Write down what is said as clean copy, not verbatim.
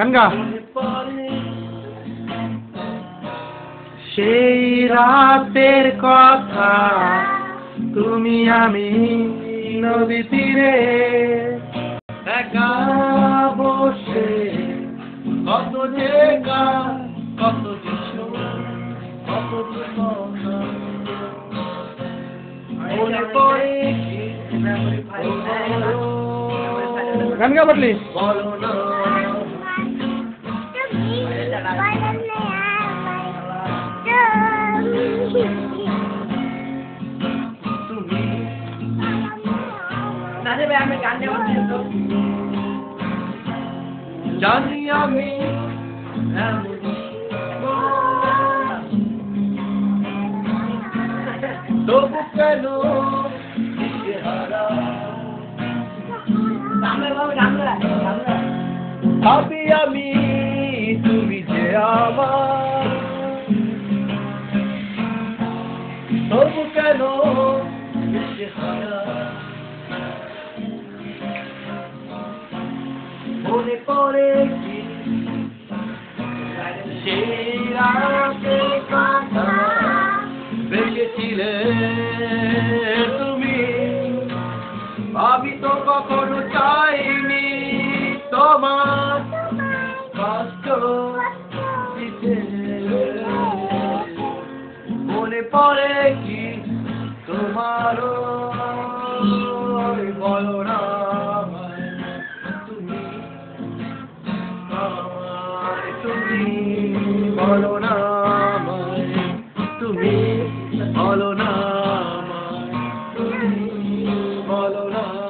গান গা। সেই রাতের কথা তুমি আমি নদী তীরে একা বসে কত যে গান কত যে সুর কত যে কথা মনে পড়ে গান গা বদলি বলো না জানি আমি তবু কেন ভাবি আমি তুমি যে আমার তবু কেন মনে পড়ে কি সেই রাতে কথা বেঁচেছিলে তুমি আমি তো কখনো চাইনি তোমার কষ্ট দিতে মনে পড়ে কি তোমারও বলো না তুমি বলো না তুমি বলো না তুমি বলো না।